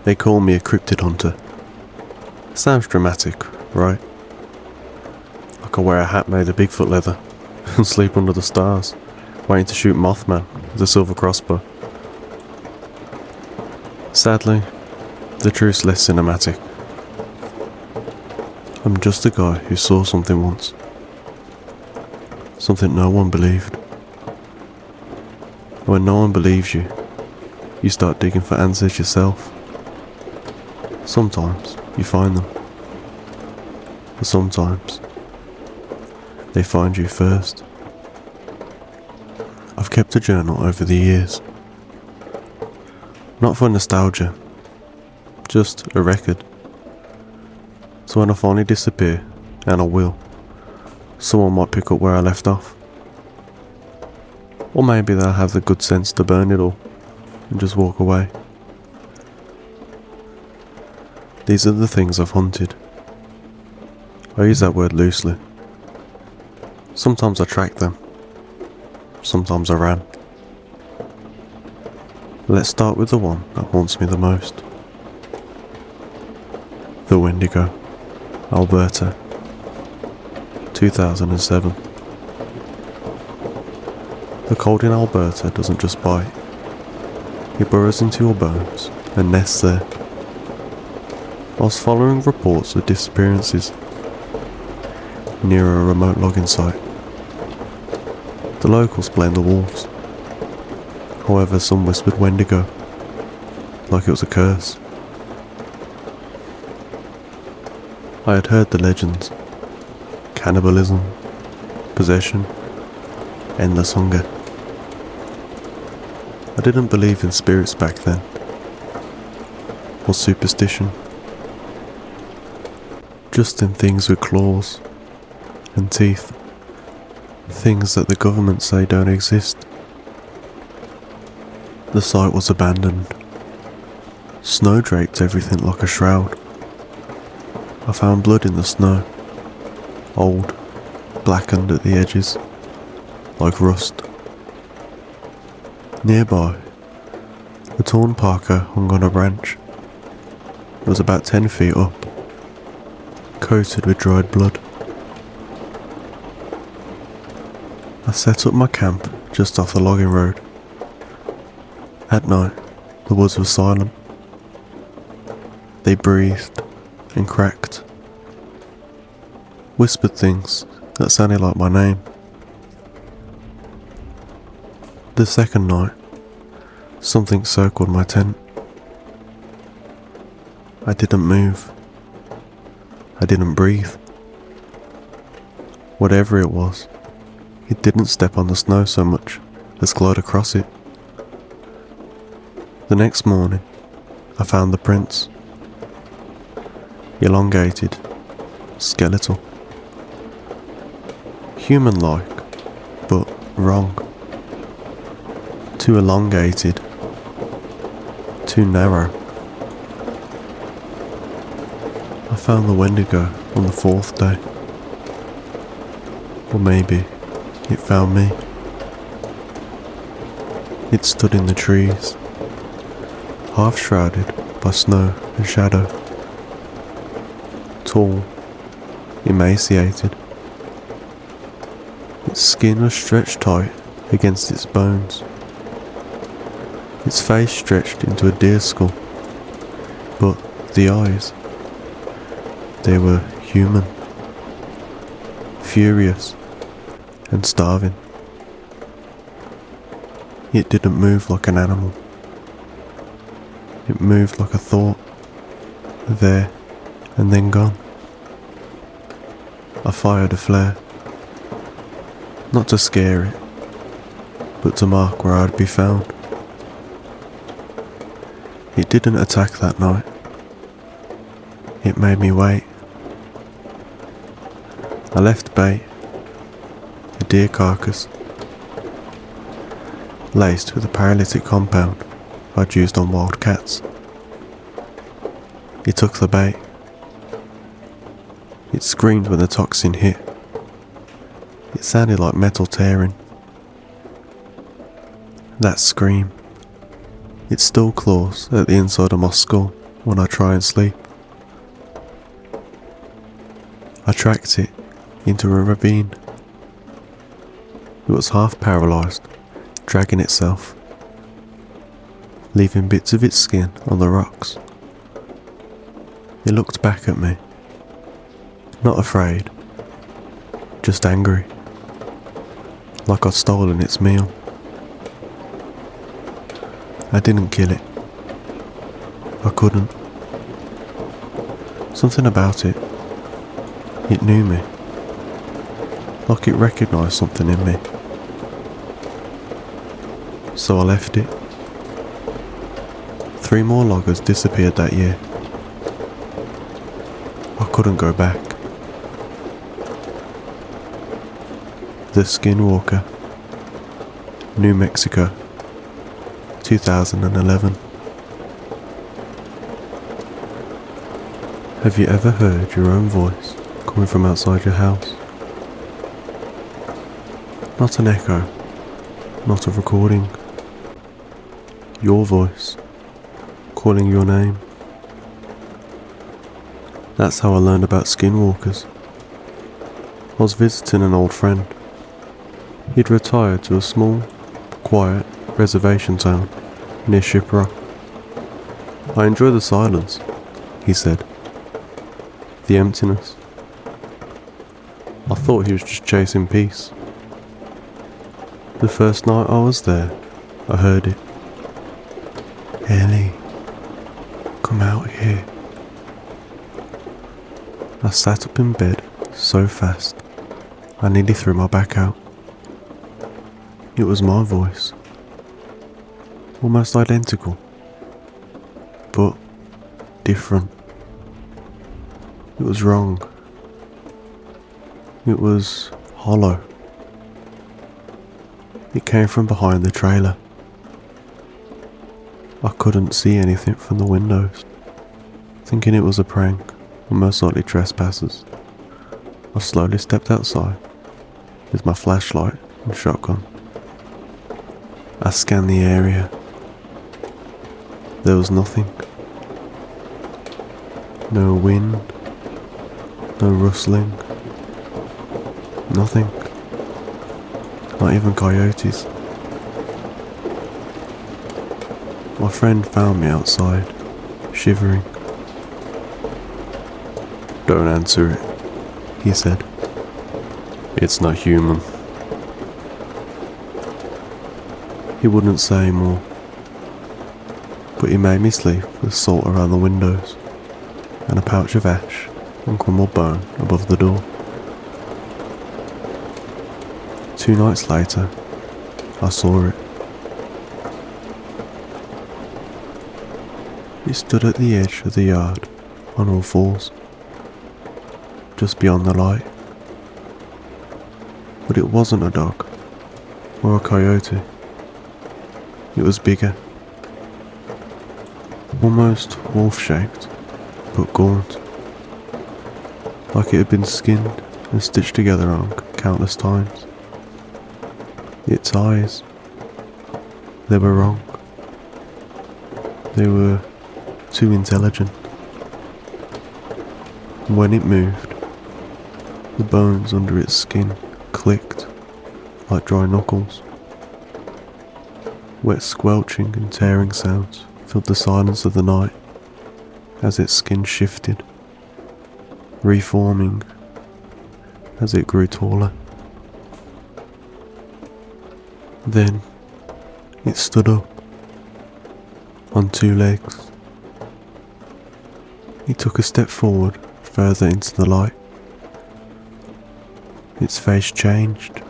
They call me a cryptid hunter. Sounds dramatic, right? I could wear a hat made of Bigfoot leather and sleep under the stars, waiting to shoot Mothman with a silver crossbow. Sadly, the truth's less cinematic. I'm just a guy who saw something once. Something no one believed. When no one believes you, you start digging for answers yourself. Sometimes you find them, but sometimes they find you first. I've kept a journal over the years. Not for nostalgia, just a record. So when I finally disappear, and I will, someone might pick up where I left off. Or maybe they'll have the good sense to burn it all and just walk away. These are the things I've hunted. I use that word loosely. Sometimes I tracked them. Sometimes I ran. Let's start with the one that haunts me the most. The Wendigo, Alberta, 2007. The cold in Alberta doesn't just bite. It burrows into your bones and nests there. Whilst following reports of disappearances near a remote logging site, the locals blame the wolves. However, some whispered Wendigo, like it was a curse. I had heard the legends: cannibalism, possession, endless hunger. I didn't believe in spirits back then, or superstition. Just in things with claws and teeth, things that the government say don't exist. The site was abandoned. Snow draped everything like a shroud. I found blood in the snow, old, blackened at the edges, like rust. Nearby, a torn parka hung on a branch. It was about 10 feet up, coated with dried blood. I set up my camp just off the logging road. At night, the woods were silent. They breathed and cracked, whispered things that sounded like my name. The second night, something circled my tent. I didn't move. I didn't breathe. Whatever it was, it didn't step on the snow so much as glide across it. The next morning, I found the prints. Elongated, skeletal. Human-like, but wrong. Too elongated, too narrow. I found the Wendigo on the 4th day. Or maybe it found me. It stood in the trees, half shrouded by snow and shadow. Tall, emaciated. Its skin was stretched tight against its bones. Its face stretched into a deer skull, but the eyes, they were human, furious and starving. It didn't move like an animal. It moved like a thought, there and then gone. I fired a flare, not to scare it, but to mark where I'd be found. It didn't attack that night. It made me wait. I left bait, a deer carcass, laced with a paralytic compound I'd used on wild cats. It took the bait. It screamed when the toxin hit. It sounded like metal tearing. That scream, it still claws at the inside of my skull when I try and sleep. I tracked it into a ravine. It was half paralysed, dragging itself, leaving bits of its skin on the rocks. It looked back at me, not afraid, just angry, like I'd stolen its meal. I didn't kill it. I couldn't. Something about it. It knew me. Like it recognised something in me. So I left it. 3 more loggers disappeared that year. I couldn't go back. The Skinwalker, New Mexico, 2011. Have you ever heard your own voice coming from outside your house? Not an echo, not a recording. Your voice, calling your name. That's how I learned about skinwalkers. I was visiting an old friend. He'd retired to a small, quiet reservation town near Shipwreck. I enjoy the silence, he said. The emptiness. I thought he was just chasing peace. The first night I was there, I heard it. Ellie, come out here. I sat up in bed so fast, I nearly threw my back out. It was my voice. Almost identical, but different. It was wrong. It was hollow. It came from behind the trailer. I couldn't see anything from the windows. Thinking it was a prank, or most likely trespassers, I slowly stepped outside with my flashlight and shotgun. I scanned the area. There was nothing. No wind, no rustling, nothing. Not even coyotes. My friend found me outside, shivering. Don't answer it, he said. It's not human. He wouldn't say more, but he made me sleep with salt around the windows and a pouch of ash and crumbled bone above the door. 2 nights later, I saw it. It stood at the edge of the yard on all fours, just beyond the light. But it wasn't a dog or a coyote. It was bigger, almost wolf-shaped, but gaunt, like it had been skinned and stitched together on countless times. Its eyes, they were wrong. They were too intelligent. When it moved, the bones under its skin clicked like dry knuckles. Wet squelching and tearing sounds filled the silence of the night as its skin shifted, reforming as it grew taller. Then it stood up on 2 legs. It took a step forward further into the light. Its face changed,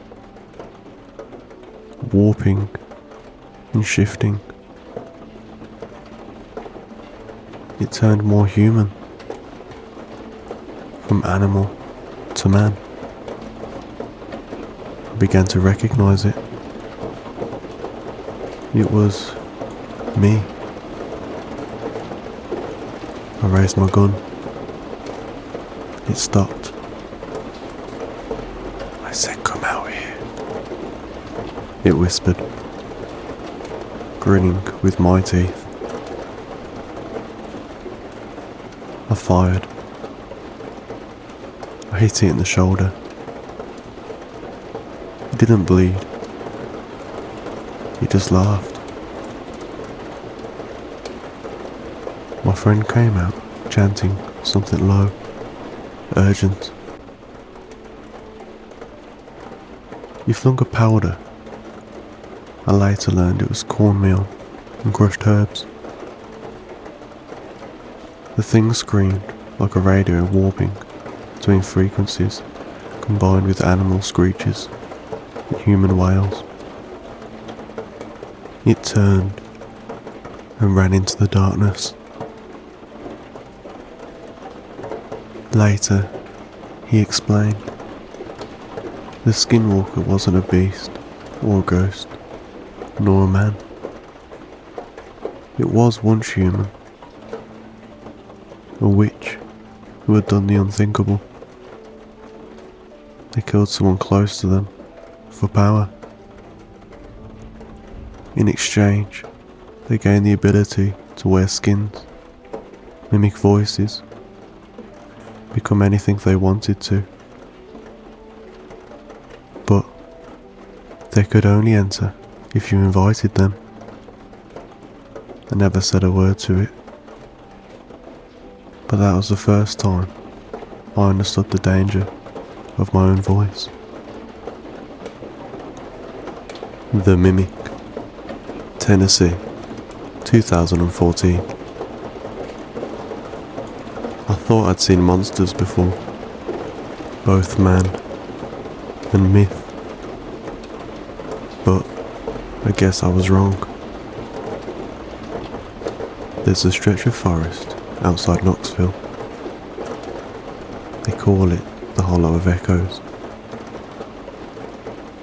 warping and shifting. It turned more human, from animal to man. I began to recognize it. It was me. I raised my gun. It stopped. I said, "Come out here," it whispered, grinning with my teeth. I fired. I hit it in the shoulder. It didn't bleed. It just laughed. My friend came out, chanting something low, urgent. He flung a powder. I later learned it was cornmeal and crushed herbs. The thing screamed like a radio warping between frequencies combined with animal screeches and human wails. It turned and ran into the darkness. Later, he explained, the skinwalker wasn't a beast or a ghost, nor a man. It was once human, a witch who had done the unthinkable. They killed someone close to them for power. In exchange, they gained the ability to wear skins, mimic voices, become anything they wanted to. But they could only enter if you invited them. I never said a word to it. But that was the first time I understood the danger of my own voice. The Mimic, Tennessee, 2014. I thought I'd seen monsters before, both man and myth. But I guess I was wrong. There's a stretch of forest outside Knoxville. They call it the Hollow of Echoes.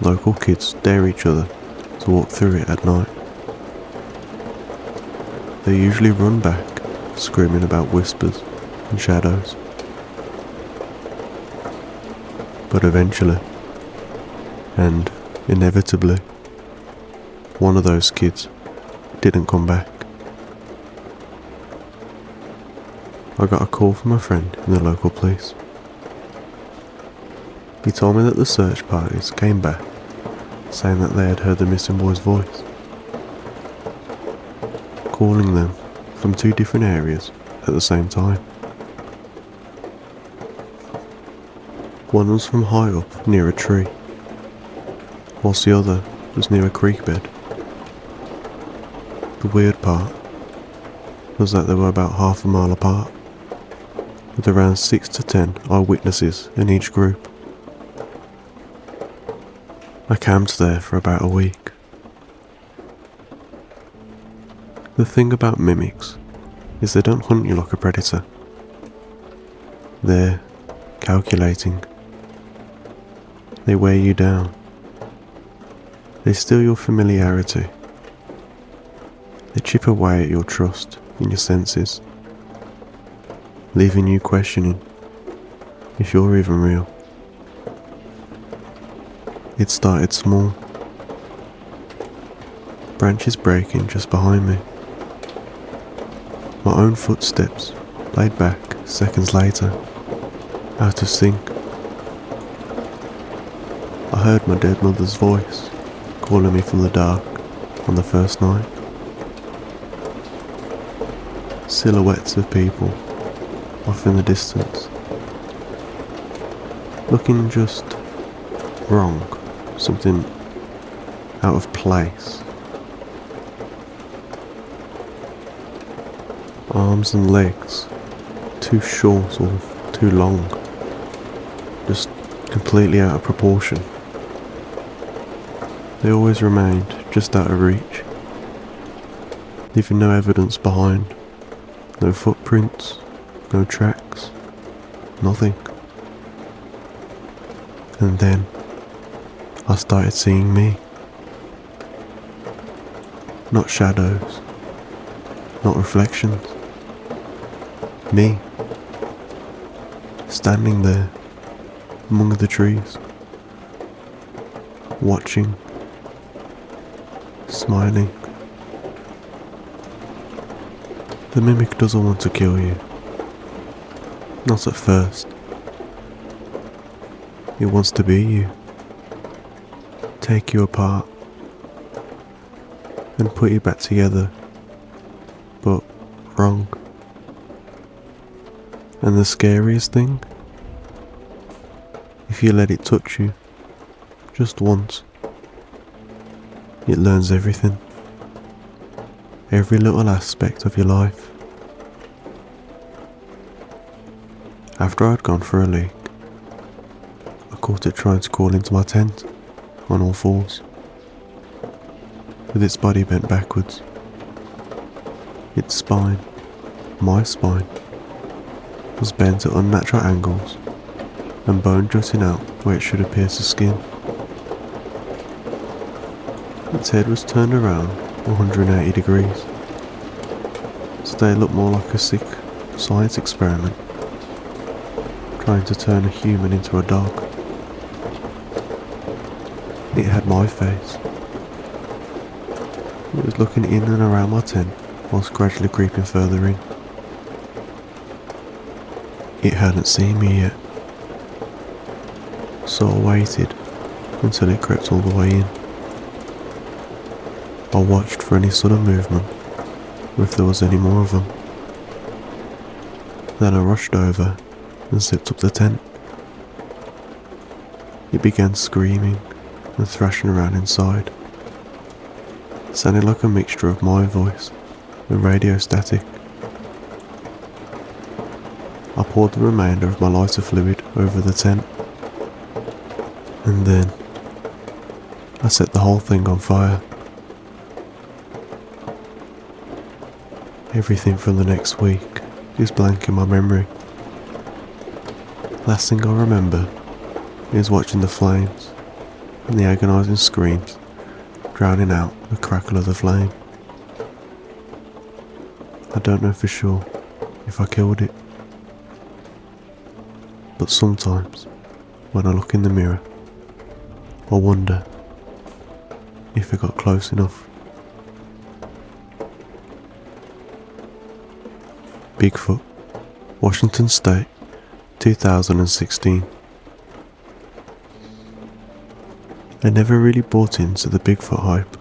Local kids dare each other to walk through it at night. They usually run back, screaming about whispers and shadows. But eventually, and inevitably, one of those kids didn't come back. I got a call from a friend in the local police. He told me that the search parties came back, saying that they had heard the missing boy's voice, calling them from two different areas at the same time. One was from high up near a tree, whilst the other was near a creek bed. The weird part was that they were about half a mile apart, with around 6 to 10 eyewitnesses in each group. I camped there for about a week. The thing about mimics is they don't hunt you like a predator. They're calculating. They wear you down. They steal your familiarity. They chip away at your trust in your senses, leaving you questioning if you're even real. It started small. Branches breaking just behind me. My own footsteps laid back seconds later, out of sync. I heard my dead mother's voice calling me from the dark on the first night. Silhouettes of people off in the distance, looking just wrong, something out of place. Arms and legs too short or too long, just completely out of proportion. They always remained just out of reach, leaving no evidence behind, no footprints, no tracks, nothing. And then I started seeing me. Not shadows, not reflections. Me, standing there among the trees, watching, smiling. The mimic doesn't want to kill you. Not at first. It wants to be you, take you apart, and put you back together, but wrong. And the scariest thing, if you let it touch you, just once, it learns everything, every little aspect of your life. After I'd gone for a leak, I caught it trying to crawl into my tent on all fours, with its body bent backwards. Its spine, my spine, was bent at unnatural angles and bone jutting out where it should have pierced the skin. Its head was turned around 180 degrees, so they looked more like a sick science experiment, trying to turn a human into a dog. It had my face. It was looking in and around my tent whilst gradually creeping further in. It hadn't seen me yet, so I waited until it crept all the way in. I watched for any sudden movement, or if there was any more of them. Then I rushed over and zipped up the tent. It began screaming and thrashing around inside, sounding like a mixture of my voice and radio static. I poured the remainder of my lighter fluid over the tent, and then I set the whole thing on fire. Everything from the next week is blank in my memory. Last thing I remember is watching the flames and the agonising screams drowning out the crackle of the flame. I don't know for sure if I killed it, but sometimes when I look in the mirror, I wonder if it got close enough. Bigfoot, Washington State, 2016. I never really bought into the Bigfoot hype.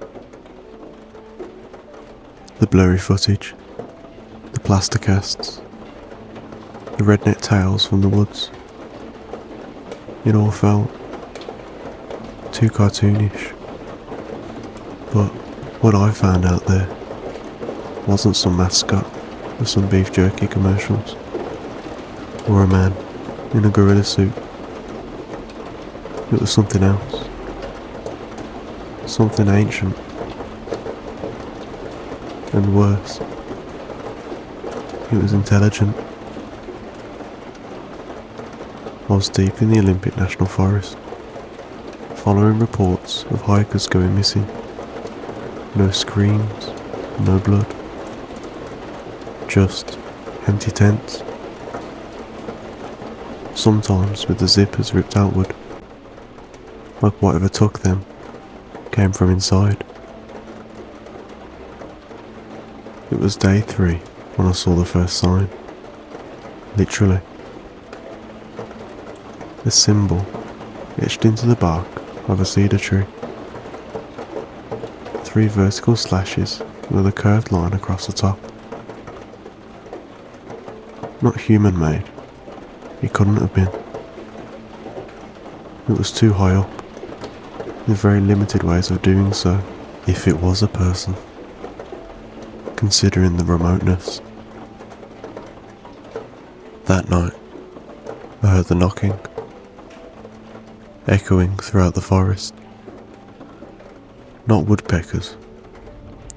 The blurry footage, the plaster casts, the redneck tales from the woods. It all felt too cartoonish. But what I found out there wasn't some mascot of some beef jerky commercials, or a man in a gorilla suit. It was something else. Something ancient. And worse, it was intelligent. I was deep in the Olympic National Forest, following reports of hikers going missing. No screams, no blood. Just empty tents. Sometimes with the zippers ripped outward, like whatever took them came from inside. It was day 3 when I saw the first sign. Literally. A symbol etched into the bark of a cedar tree. 3 vertical slashes with a curved line across the top. Not human made. It couldn't have been. It was too high up, with very limited ways of doing so, if it was a person, considering the remoteness. That night, I heard the knocking, echoing throughout the forest. Not woodpeckers,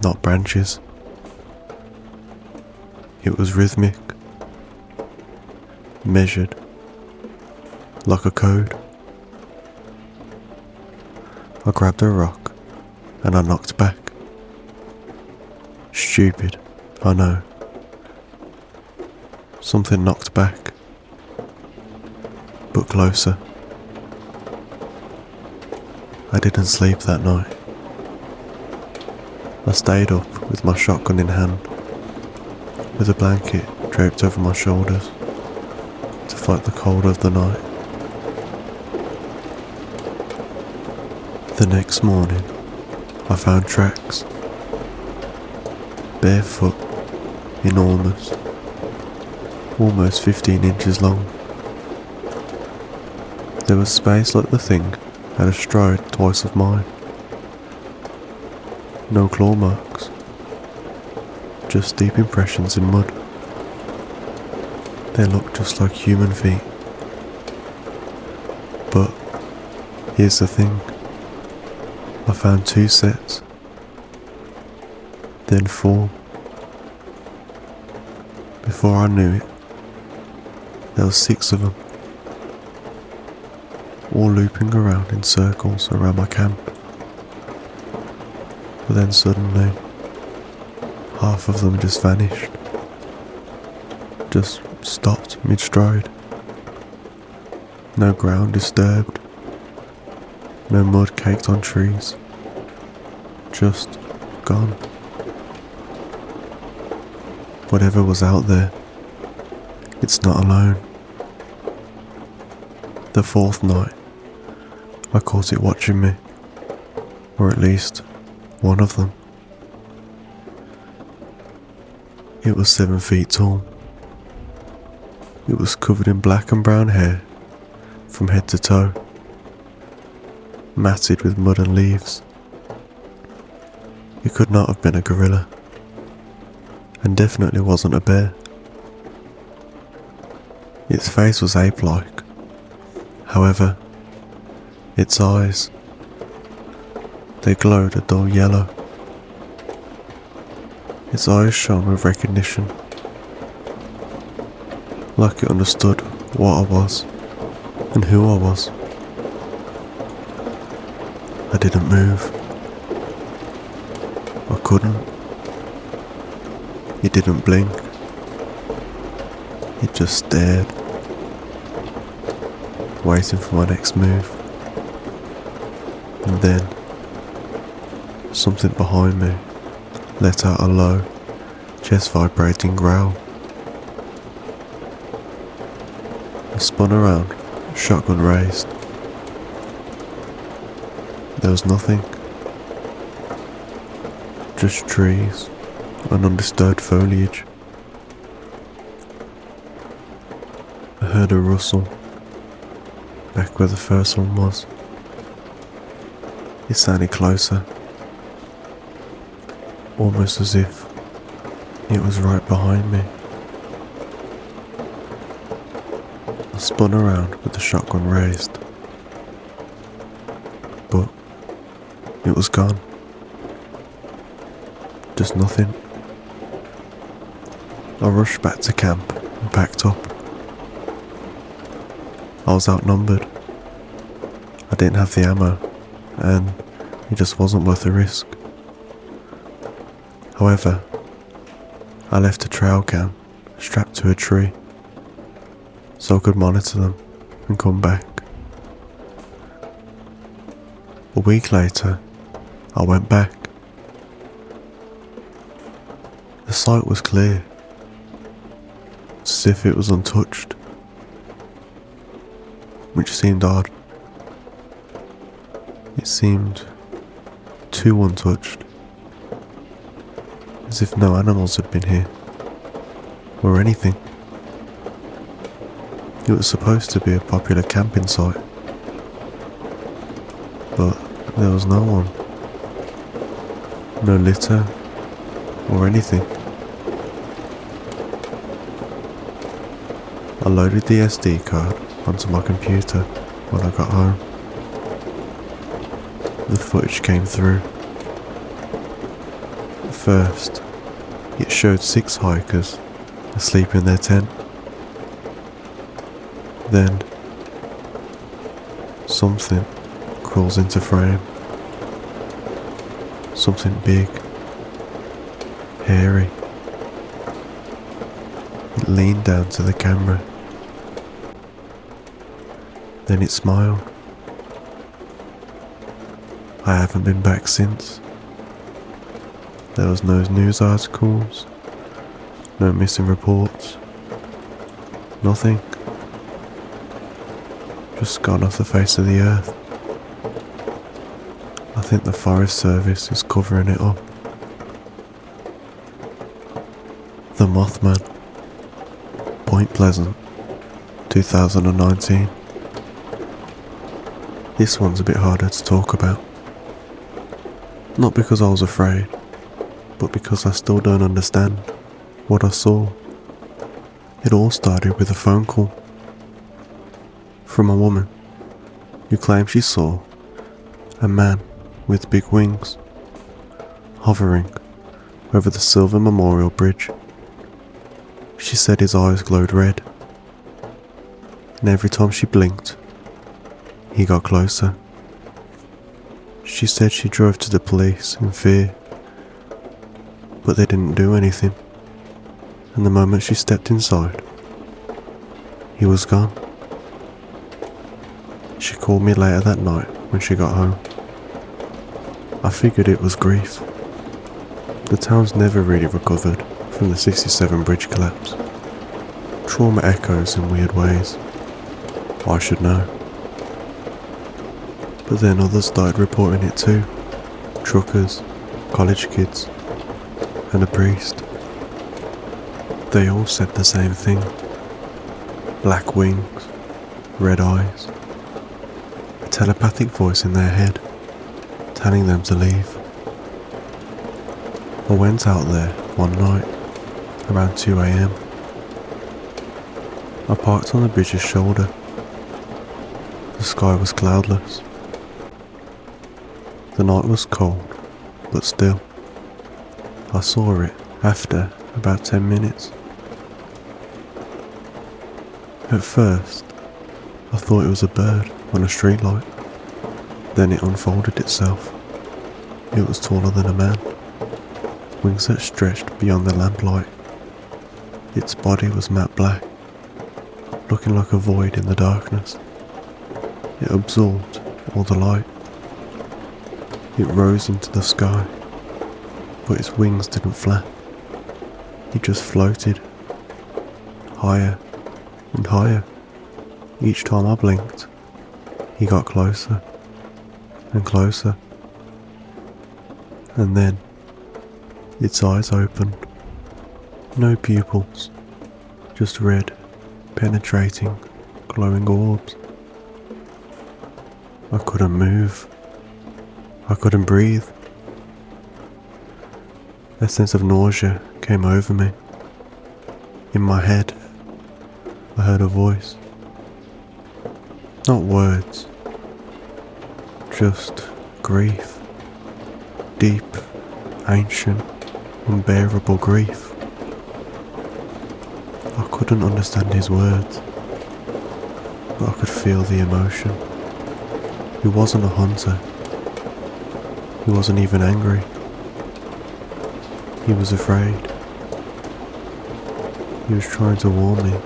not branches. It was rhythmic, measured, like a code. I grabbed a rock and I knocked back. Stupid, I know. Something knocked back, but closer. I didn't sleep that night. I stayed up with my shotgun in hand, with a blanket draped over my shoulders, to fight the cold of the night. The next morning, I found tracks. Barefoot, enormous, almost 15 inches long. There was space like the thing had a stride twice of mine. No claw marks, just deep impressions in mud. They looked just like human feet. But here's the thing, I found 2 sets, then 4. Before I knew it, there were 6 of them, all looping around in circles around my camp. But then suddenly, half of them just vanished, just stopped mid-stride. No ground disturbed, no mud caked on trees, just gone. Whatever was out there, it's not alone. The 4th night, I caught it watching me, or at least one of them. It was 7 feet tall. It was covered in black and brown hair from head to toe, matted with mud and leaves. It could not have been a gorilla, and definitely wasn't a bear. Its face was ape-like. However, its eyes, they glowed a dull yellow. Its eyes shone with recognition, like it understood what I was and who I was. I didn't move. I couldn't. It didn't blink. It just stared, waiting for my next move. And then, something behind me let out a low, chest-vibrating growl. I spun around, shotgun raised. There was nothing. Just trees and undisturbed foliage. I heard a rustle back where the first one was. It sounded closer, almost as if it was right behind me. I spun around with the shotgun raised, but it was gone. Just nothing. I rushed back to camp and packed up. I was outnumbered. I didn't have the ammo, and it just wasn't worth the risk. However, I left a trail cam strapped to a tree so I could monitor them and come back. A week later, I went back. The site was clear, as if it was untouched, which seemed odd. It seemed too untouched, as if no animals had been here, or anything. It was supposed to be a popular camping site, but there was no one. No litter, or anything. I loaded the SD card onto my computer when I got home. The footage came through. First, it showed 6 hikers asleep in their tent. Then, something crawls into frame. Something big, hairy. It leaned down to the camera. Then it smiled. I haven't been back since. There was no news articles, no missing reports, nothing. just gone off the face of the earth. I think the Forest Service is covering it up. The Mothman, Point Pleasant, 2019. This one's a bit harder to talk about. Not because I was afraid, but because I still don't understand what I saw. It all started with a phone call from a woman who claimed she saw a man with big wings hovering over the Silver Memorial Bridge. She said his eyes glowed red, and every time she blinked, he got closer. She said she drove to the police in fear, but they didn't do anything, and the moment she stepped inside, he was gone. She called me later that night when she got home. I figured it was grief. The town's never really recovered from the 67 bridge collapse. Trauma echoes in weird ways. I should know. But then others started reporting it too. Truckers, college kids, and a priest. They all said the same thing. Black wings, red eyes, a telepathic voice in their head telling them to leave. I went out there one night around 2 a.m. I parked on the bridge's shoulder. The sky was cloudless. The night was cold, but still. I saw it after about 10 minutes. At first, I thought it was a bird on a streetlight. Then it unfolded itself. It was taller than a man, wings that stretched beyond the lamplight. Its body was matte black, looking like a void in the darkness. It absorbed all the light. It rose into the sky, but its wings didn't flap. It just floated, higher and higher. Each time I blinked, he got closer and closer. And then, its eyes opened. No pupils, just red, penetrating, glowing orbs. I couldn't move. I couldn't breathe. A sense of nausea came over me. In my head, I heard a voice. Not words, just grief. Deep, ancient, unbearable grief. I couldn't understand his words, but I could feel the emotion. He wasn't a hunter. He wasn't even angry. He was afraid. He was trying to warn me.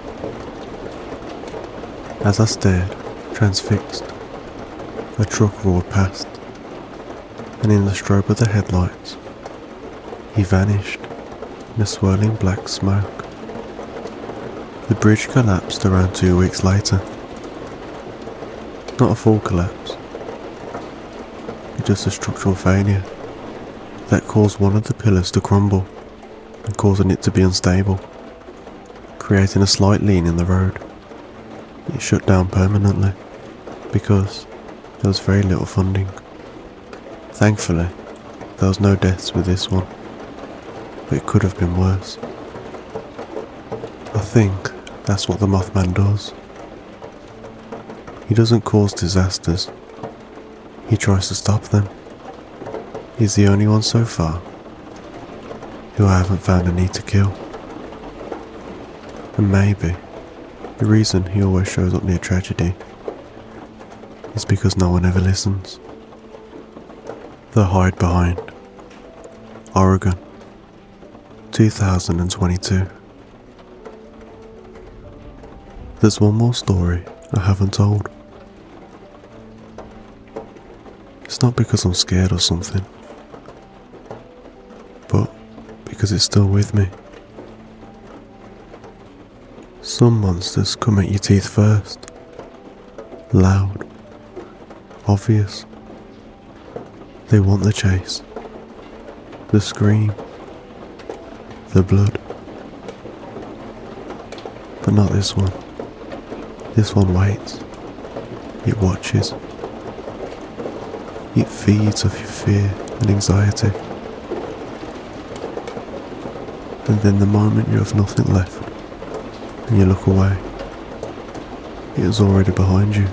As I stared, transfixed, a truck roared past, and in the strobe of the headlights, he vanished in a swirling black smoke. The bridge collapsed around 2 weeks later. Not a full collapse, just a structural failure that caused one of the pillars to crumble and causing it to be unstable, creating a slight lean in the road. It shut down permanently because there was very little funding. Thankfully, there was no deaths with this one, but it could have been worse. I think that's what the Mothman does. He doesn't cause disasters. He tries to stop them. He's the only one so far who I haven't found a need to kill. And maybe the reason he always shows up near tragedy is because no one ever listens. The Hide Behind, Oregon, 2022. There's one more story I haven't told. It's not because I'm scared or something, but because it's still with me. Some monsters come at your teeth first. loud, obvious. They want the chase, the scream, the blood. But not this one. This one waits. It watches. It feeds off your fear and anxiety. And then the moment you have nothing left and you look away, it is already behind you.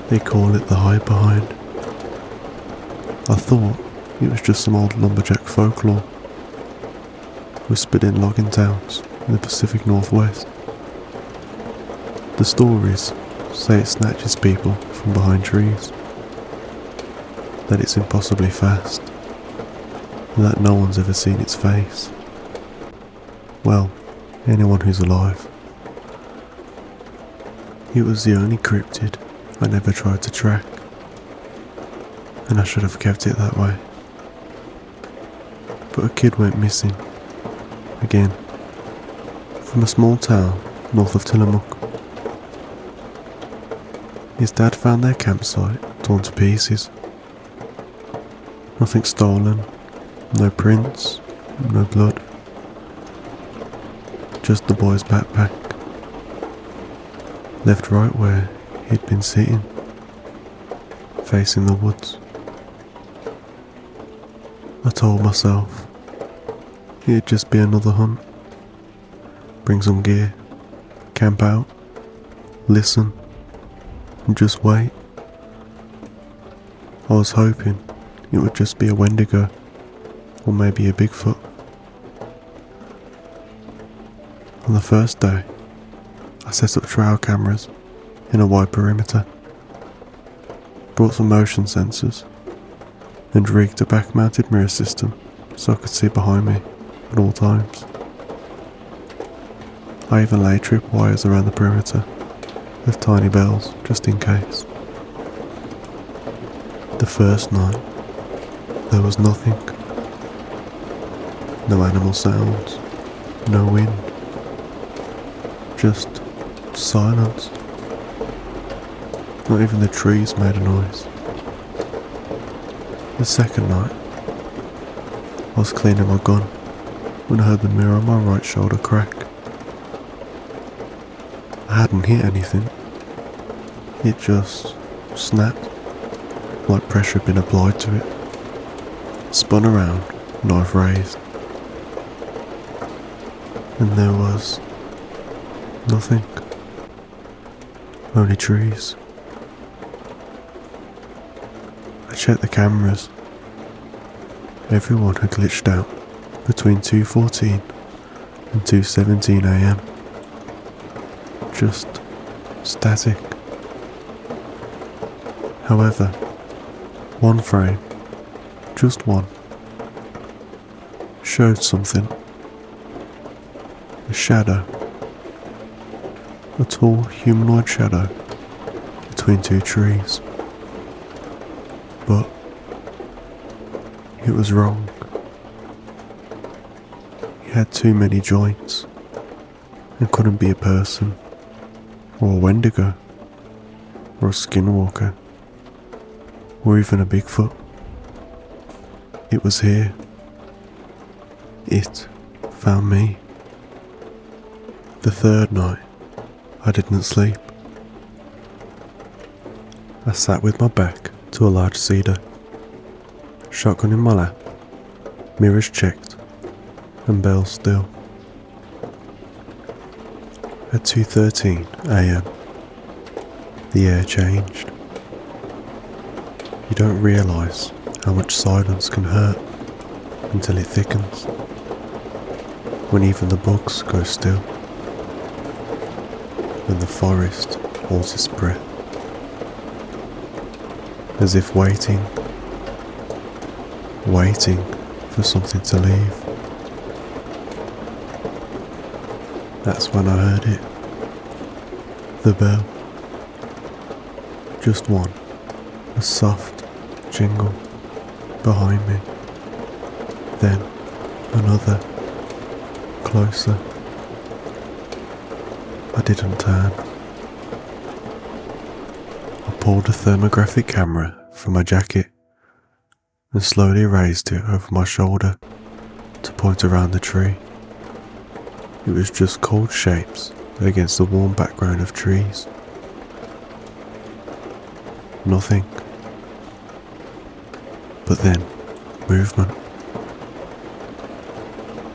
They call it the hide behind. I thought it was just some old lumberjack folklore whispered in logging towns in the Pacific Northwest. The stories say it snatches people from behind trees, that it's impossibly fast, and that no one's ever seen its face. Well, anyone who's alive. It was the only cryptid I never tried to track, and I should have kept it that way. But a kid went missing, again, from a small town north of Tillamook. His dad found their campsite torn to pieces. Nothing stolen, no prints, no blood. Just the boy's backpack, left right where he'd been sitting, facing the woods. I told myself it'd just be another hunt. Bring some gear, camp out, listen, and just wait. I was hoping it would just be a Wendigo, or maybe a Bigfoot. On the first day, I set up trail cameras in a wide perimeter, brought some motion sensors, and rigged a back-mounted mirror system so I could see behind me at all times. I even laid tripwires around the perimeter with tiny bells just in case. The first night, there was nothing. No animal sounds, no wind, just silence. Not even the trees made a noise. The second night, I was cleaning my gun when I heard the mirror on my right shoulder crack. I hadn't hit anything. It just snapped, like pressure had been applied to it. Spun around, knife raised. And there was nothing. Only trees. I checked the cameras. Everyone had glitched out between 2:14 and 2:17 AM. Just static. However, one frame, just one, showed something. A shadow. A tall humanoid shadow between two trees. But it was wrong. He had too many joints and couldn't be a person, or a Wendigo, or a skinwalker, or even a Bigfoot. It was here. It found me. The third night, I didn't sleep. I sat with my back to a large cedar, shotgun in my lap, mirrors checked, and bells still. At 2:13 AM, the air changed. You don't realise how much silence can hurt until it thickens, when even the bugs go still, when the forest holds its breath, as if waiting for something to leave. That's when I heard it. The bell. Just one. A soft jingle behind me. Then another. Closer. I didn't turn. pulled a thermographic camera from my jacket and slowly raised it over my shoulder to point around the tree. It was just cold shapes against the warm background of trees. Nothing. But then, movement.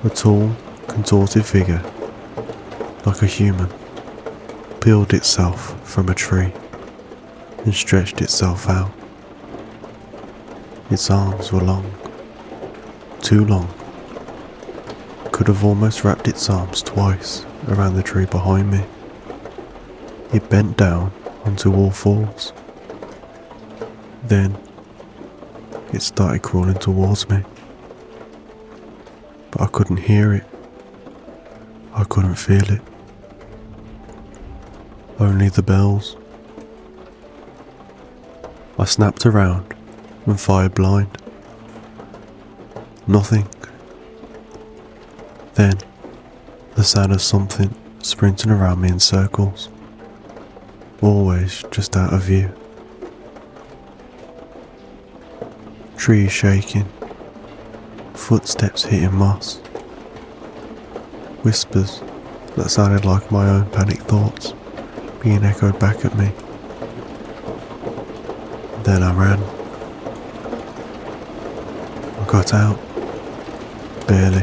A tall, contorted figure, like a human, peeled itself from a tree and stretched itself out. Its arms were long, too long. Could have almost wrapped its arms twice around the tree behind me. It bent down onto all fours. Then it started crawling towards me. But I couldn't hear it. I couldn't feel it. Only the bells. I snapped around and fired blind. Nothing. Then, the sound of something sprinting around me in circles, always just out of view. Trees shaking, footsteps hitting moss, whispers that sounded like my own panic thoughts being echoed back at me. Then I ran. I got out, barely.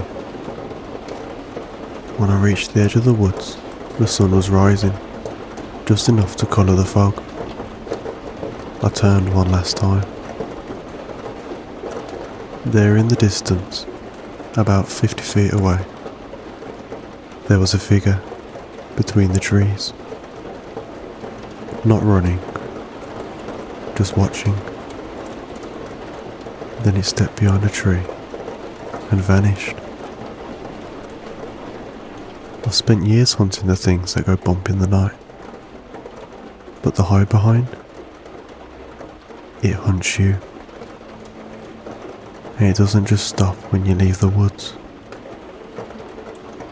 When I reached the edge of the woods, the sun was rising, just enough to colour the fog. I turned one last time. There in the distance, about 50 feet away, there was a figure between the trees. Not running, just watching. Then it stepped behind a tree and vanished. I've spent years hunting the things that go bump in the night, but the hide behind, it hunts you. And it doesn't just stop when you leave the woods.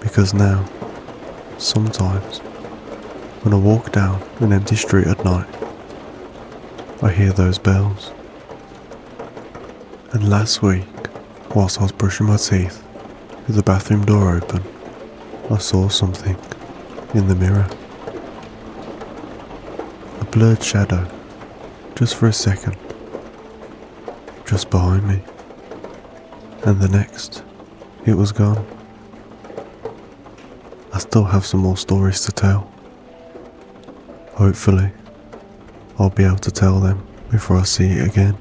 Because now, sometimes, when I walk down an empty street at night, I hear those bells. And last week, whilst I was brushing my teeth with the bathroom door open, I saw something in the mirror. A blurred shadow, just for a second, just behind me. And the next, it was gone. I still have some more stories to tell. Hopefully, I'll be able to tell them before I see it again.